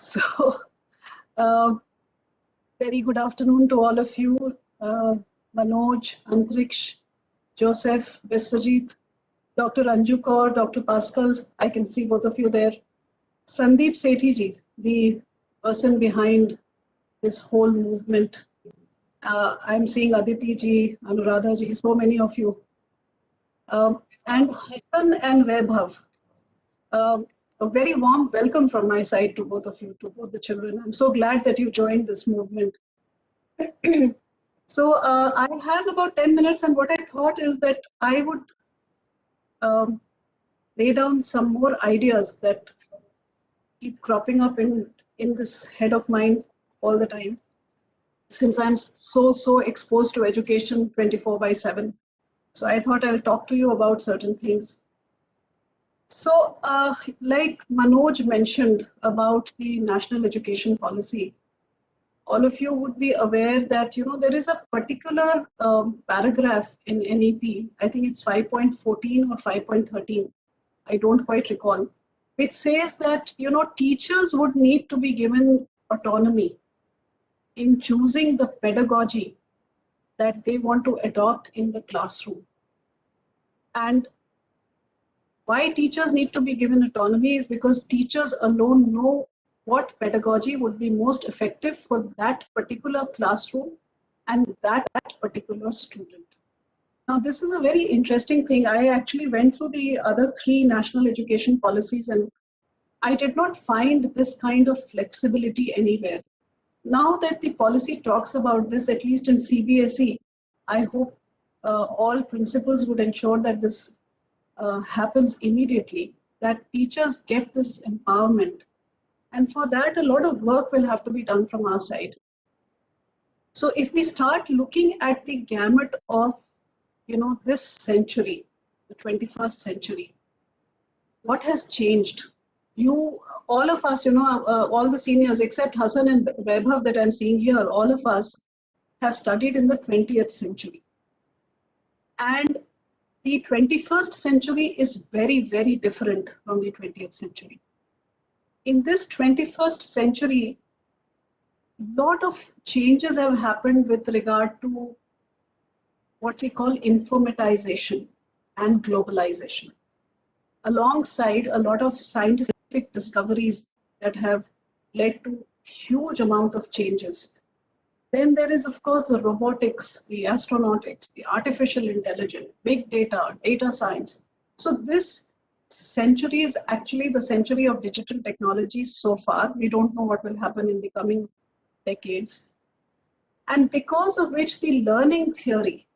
So, uh, very good afternoon to all of you. Manoj, Antriksh, Joseph, Viswajit, Dr. Anju Kaur, Dr. Pascal, I can see both of you there. Sandeep Sethi ji, the person behind this whole movement. I'm seeing Aditi ji, Anuradha ji, so many of you. And Hassan and Vaibhav. A very warm welcome from my side to both of you, to both the children. I'm so glad that you joined this movement. So I have about 10 minutes, and what I thought is that I would um, lay down some more ideas that keep cropping up in this head of mine all the time, since I'm so exposed to education 24/7. So I thought I'll talk to you about certain things. So like Manoj mentioned about the national education policy, all of you would be aware that there is a particular paragraph in NEP, I think it's 5.14 or 5.13, I don't quite recall, which says that teachers would need to be given autonomy in choosing the pedagogy that they want to adopt in the classroom. And why teachers need to be given autonomy is because teachers alone know what pedagogy would be most effective for that particular classroom and that particular student. Now, this is a very interesting thing. I actually went through the other three national education policies, and I did not find this kind of flexibility anywhere. Now that the policy talks about this, at least in CBSE, I hope all principals would ensure that this happens immediately, that teachers get this empowerment. And for that, a lot of work will have to be done from our side. So if we start looking at the gamut of, this century, the 21st century, what has changed? All of us, all the seniors except Hassan and Vaibhav that I'm seeing here, all of us have studied in the 20th century. And the 21st century is very different from the 20th century. In this 21st century, a lot of changes have happened with regard to what we call informatization and globalization, alongside a lot of scientific discoveries that have led to huge amount of changes. Then there is, of course, the robotics, the astronautics, the artificial intelligence, big data, data science. So this century is actually the century of digital technology so far. We don't know what will happen in the coming decades. And because of which the learning theory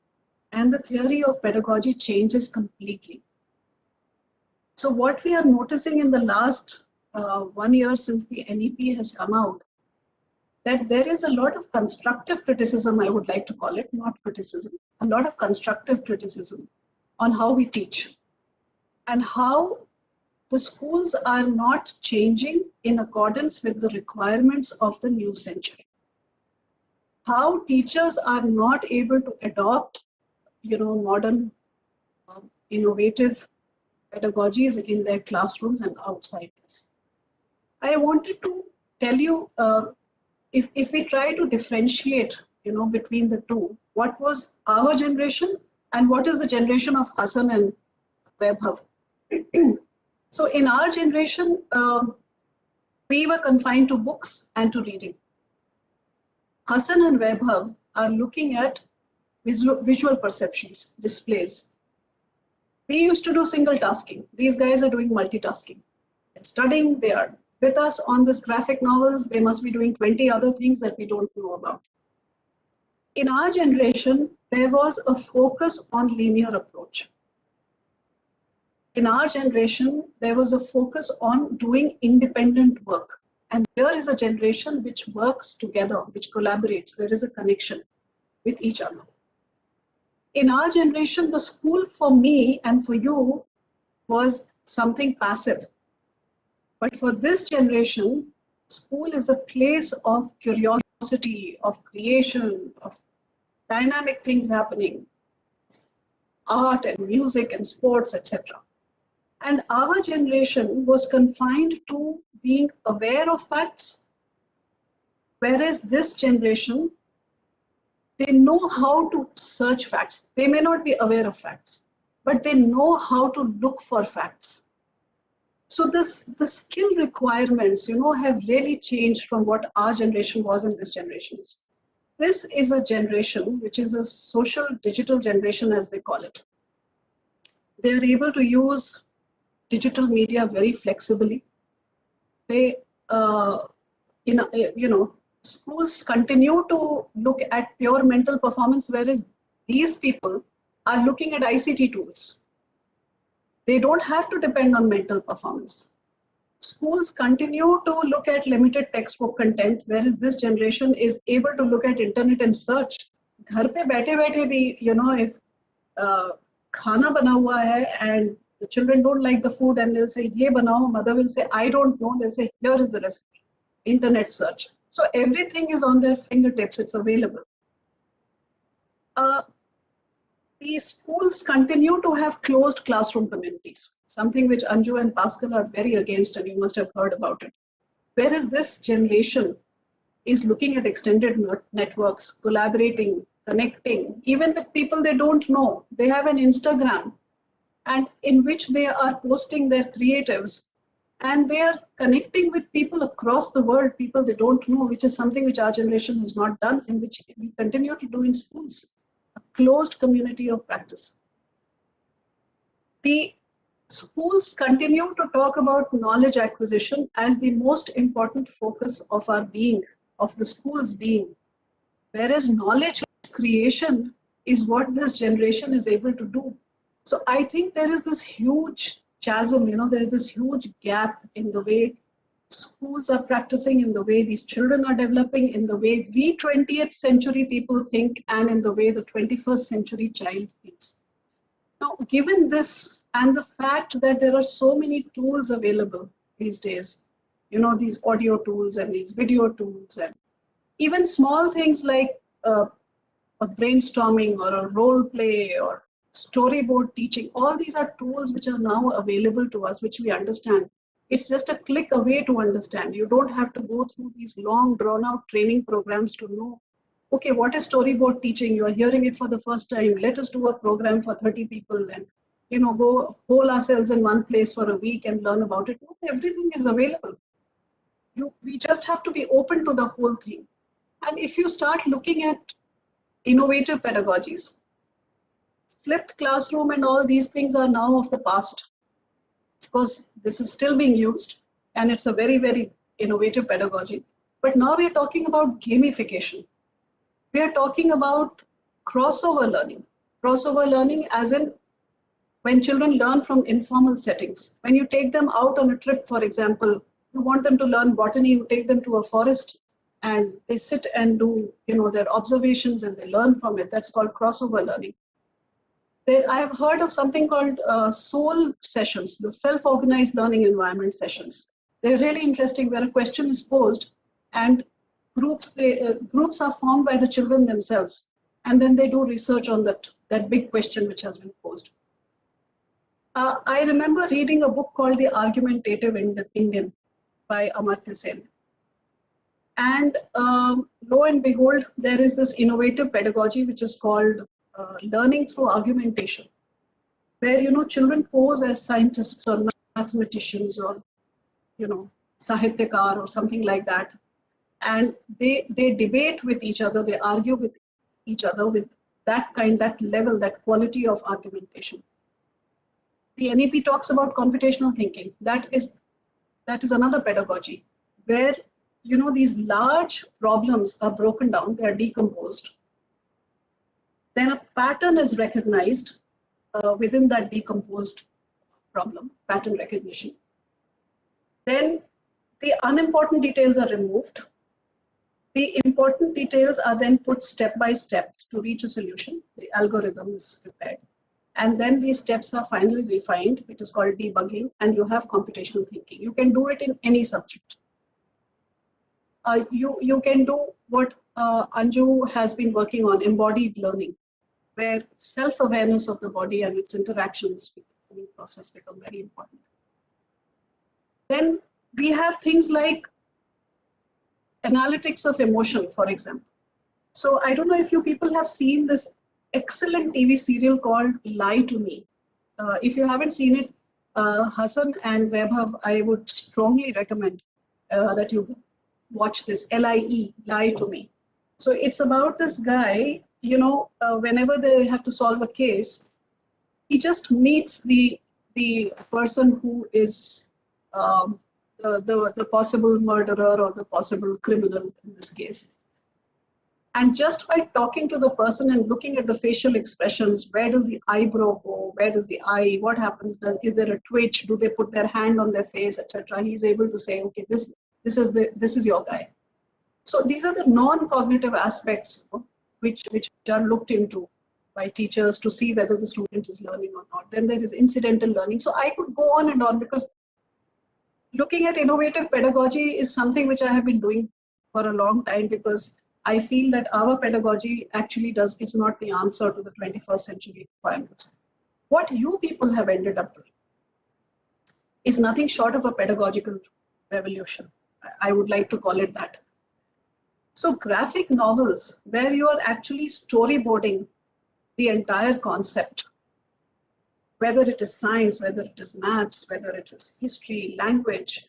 and the theory of pedagogy changes completely. So what we are noticing in the last 1 year since the NEP has come out, that there is a lot of constructive criticism, I would like to call it, not criticism, a lot of constructive criticism on how we teach and how the schools are not changing in accordance with the requirements of the new century. How teachers are not able to adopt, modern, innovative pedagogies in their classrooms and outside this. I wanted to tell you, if we try to differentiate, between the two, what was our generation and what is the generation of Hassan and Vaibhav. So in our generation, we were confined to books and to reading. Hassan and Vaibhav are looking at visual perceptions, displays. We used to do single tasking. These guys are doing multitasking. They're studying, they are with us on this graphic novels, they must be doing 20 other things that we don't know about. In our generation, there was a focus on linear approach. In our generation, there was a focus on doing independent work. And here is a generation which works together, which collaborates. There is a connection with each other. In our generation, the school for me and for you was something passive. But for this generation, school is a place of curiosity, of creation, of dynamic things happening, art and music and sports, etc. And our generation was confined to being aware of facts, whereas this generation, they know how to search facts. They may not be aware of facts, but they know how to look for facts. So the skill requirements, have really changed from what our generation was and this generation is. This is a generation which is a social digital generation, as they call it. They are able to use digital media very flexibly. They, schools continue to look at pure mental performance, whereas these people are looking at ICT tools. They don't have to depend on mental performance. Schools continue to look at limited textbook content, whereas this generation is able to look at internet and search. घर पे बैठे बैठे भी, if खाना बना हुआ है and the children don't like the food and they'll say ये बनाओ, mother will say I don't know, they'll say here is the recipe, internet search. So everything is on their fingertips, it's available. The schools continue to have closed classroom communities, something which Anju and Pascal are very against, and you must have heard about it. Whereas this generation is looking at extended networks, collaborating, connecting, even with people they don't know. They have an Instagram, and in which they are posting their creatives, and they are connecting with people across the world, people they don't know, which is something which our generation has not done and which we continue to do in schools. A closed community of practice. The schools continue to talk about knowledge acquisition as the most important focus of our being, of the school's being, whereas knowledge creation is what this generation is able to do. So I think there is this huge chasm, there is this huge gap in the way schools are practicing, in the way these children are developing, in the way we 20th century people think, and in the way the 21st century child thinks. Now, given this and the fact that there are so many tools available these days, these audio tools and these video tools, and even small things like a brainstorming or a role play or storyboard teaching, all these are tools which are now available to us, which we understand. It's just a click away to understand. You don't have to go through these long drawn out training programs to know, okay, what is storyboard teaching? You are hearing it for the first time. Let us do a program for 30 people and, go hole ourselves in one place for a week and learn about it. No, everything is available. We just have to be open to the whole thing. And if you start looking at innovative pedagogies, flipped classroom and all these things are now of the past. Of course, this is still being used and it's a very, very innovative pedagogy. But now we're talking about gamification. We are talking about crossover learning. Crossover learning as in when children learn from informal settings. When you take them out on a trip, for example, you want them to learn botany, you take them to a forest and they sit and do their observations and they learn from it. That's called crossover learning. I have heard of something called SOUL sessions, the self-organized learning environment sessions. They're really interesting, where a question is posed and groups are formed by the children themselves, and then they do research on that big question which has been posed. I remember reading a book called The Argumentative Indian by Amartya Sen. And lo and behold, there is this innovative pedagogy which is called learning through argumentation, where children pose as scientists or mathematicians or sahityakar or something like that, and they debate with each other, they argue with each other with that level, that quality of argumentation. The NEP talks about computational thinking. That is another pedagogy where these large problems are broken down, they are decomposed. Then a pattern is recognized within that decomposed problem, pattern recognition. Then the unimportant details are removed. The important details are then put step by step to reach a solution. The algorithm is prepared. And then these steps are finally refined. It is called debugging, and you have computational thinking. You can do it in any subject. You can do what Anju has been working on, embodied learning, where self-awareness of the body and its interactions with learning process become very important. Then we have things like analytics of emotion, for example. So I don't know if you people have seen this excellent TV serial called Lie to Me. If you haven't seen it, Hassan and Vaibhav, I would strongly recommend that you watch this, Lie, Lie to Me. So it's about this guy, you know, whenever they have to solve a case, he just meets the person who is the possible murderer or the possible criminal in this case. And just by talking to the person and looking at the facial expressions, where does the eyebrow go? Where does the eye? What happens? Is there a twitch? Do they put their hand on their face, etc.? He's able to say, okay, this is your guy. So these are the non-cognitive aspects, you know, which are looked into by teachers to see whether the student is learning or not. Then there is incidental learning. So I could go on and on, because looking at innovative pedagogy is something which I have been doing for a long time, because I feel that our pedagogy actually is not the answer to the 21st century requirements. What you people have ended up doing is nothing short of a pedagogical revolution. I would like to call it that. So graphic novels, where you are actually storyboarding the entire concept, whether it is science, whether it is maths, whether it is history, language.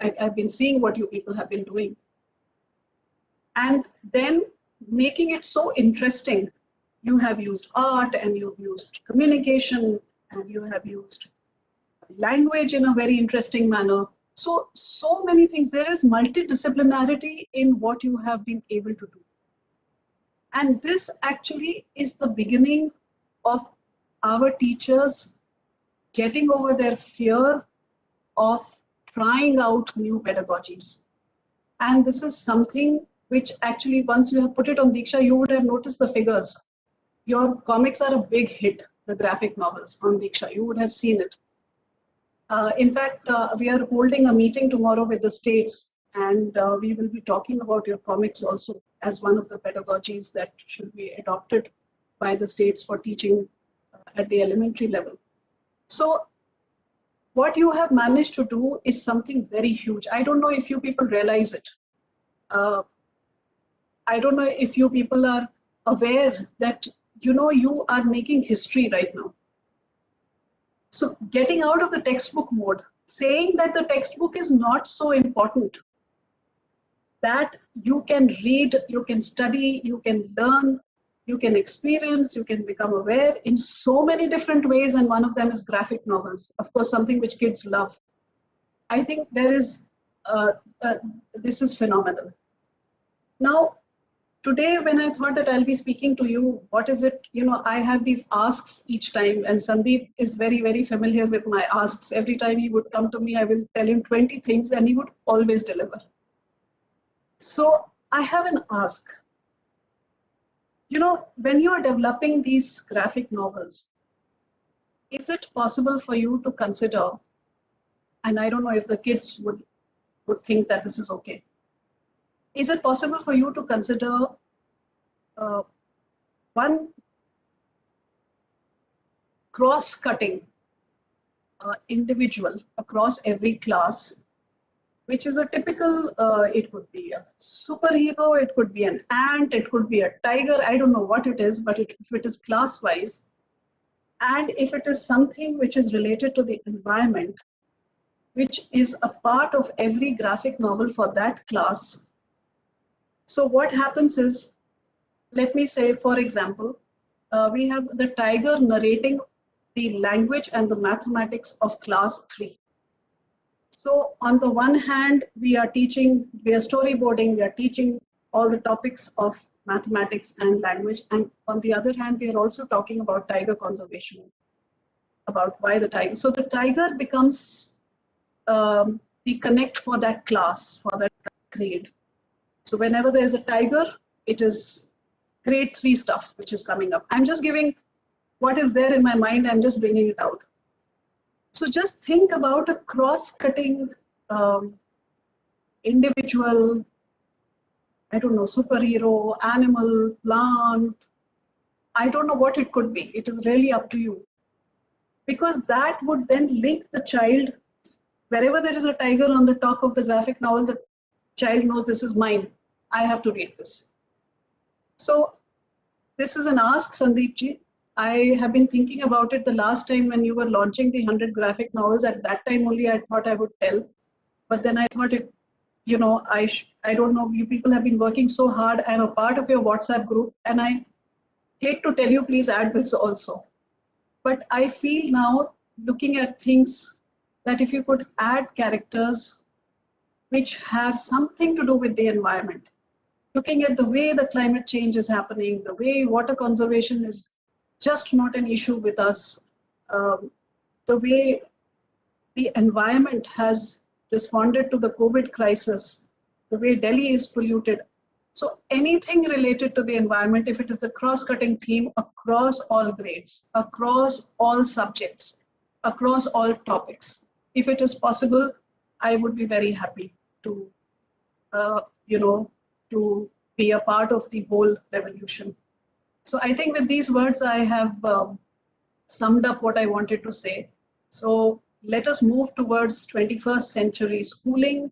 I've been seeing what you people have been doing. And then making it so interesting. You have used art, and you've used communication, and you have used language in a very interesting manner. So many things. There is multidisciplinarity in what you have been able to do. And this actually is the beginning of our teachers getting over their fear of trying out new pedagogies. And this is something which actually, once you have put it on Diksha, you would have noticed the figures. Your comics are a big hit, the graphic novels on Diksha. You would have seen it. In fact, we are holding a meeting tomorrow with the states, and we will be talking about your comics also as one of the pedagogies that should be adopted by the states for teaching at the elementary level. So what you have managed to do is something very huge. I don't know if you people realize it. I don't know if you people are aware that, you know, you are making history right now. So getting out of the textbook mode, saying that the textbook is not so important, that you can read, you can study, you can learn, you can experience, you can become aware in so many different ways, and one of them is graphic novels. Of course, something which kids love. I think there is, this is phenomenal. Now, today, when I thought that I'll be speaking to you, what is it, you know, I have these asks each time, and Sandeep is very, very familiar with my asks. Every time he would come to me, I will tell him 20 things, and he would always deliver. So I have an ask. You know, when you are developing these graphic novels, is it possible for you to consider, and I don't know if the kids would think that this is okay, is it possible for you to consider one cross-cutting individual across every class, which is a typical, it could be a superhero, it could be an ant, it could be a tiger, I don't know what it is, but if it is class-wise, and if it is something which is related to the environment, which is a part of every graphic novel for that class. So what happens is, let me say, for example, we have the tiger narrating the language and the mathematics of class 3. So on the one hand, we are storyboarding, we are teaching all the topics of mathematics and language. And on the other hand, we are also talking about tiger conservation, about why the tiger. So the tiger becomes the connect for that class, for that grade. So whenever there's a tiger, it is grade 3 stuff which is coming up. I'm just giving what is there in my mind, I'm just bringing it out. So just think about a cross-cutting individual, I don't know, superhero, animal, plant. I don't know what it could be. It is really up to you. because that would then link the child. Wherever there is a tiger on the top of the graphic novel, the child knows this is mine. I have to read this. So this is an ask, Sandeep ji. I have been thinking about it the last time when you were launching the 100 graphic novels. At that time only I thought I would tell, but then I thought it, you know, I don't know, you people have been working so hard. I'm a part of your WhatsApp group and I hate to tell you, please add this also. But I feel now, looking at things, that if you could add characters which have something to do with the environment, looking at the way the climate change is happening, the way water conservation is just not an issue with us, the way the environment has responded to the COVID crisis, the way Delhi is polluted. So anything related to the environment, if it is a cross-cutting theme across all grades, across all subjects, across all topics, if it is possible, I would be very happy to, you know, to be a part of the whole revolution. So I think with these words, I have summed up what I wanted to say. So let us move towards 21st century schooling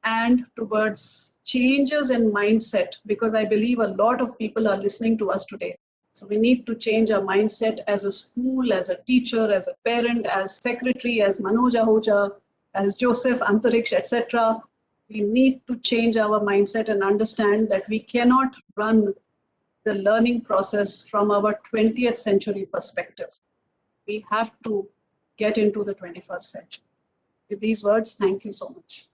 and towards changes in mindset, because I believe a lot of people are listening to us today. So we need to change our mindset as a school, as a teacher, as a parent, as secretary, as Manoj Ahuja, as Joseph, Antariksh, etc. We need to change our mindset and understand that we cannot run the learning process from our 20th century perspective. We have to get into the 21st century. With these words, thank you so much.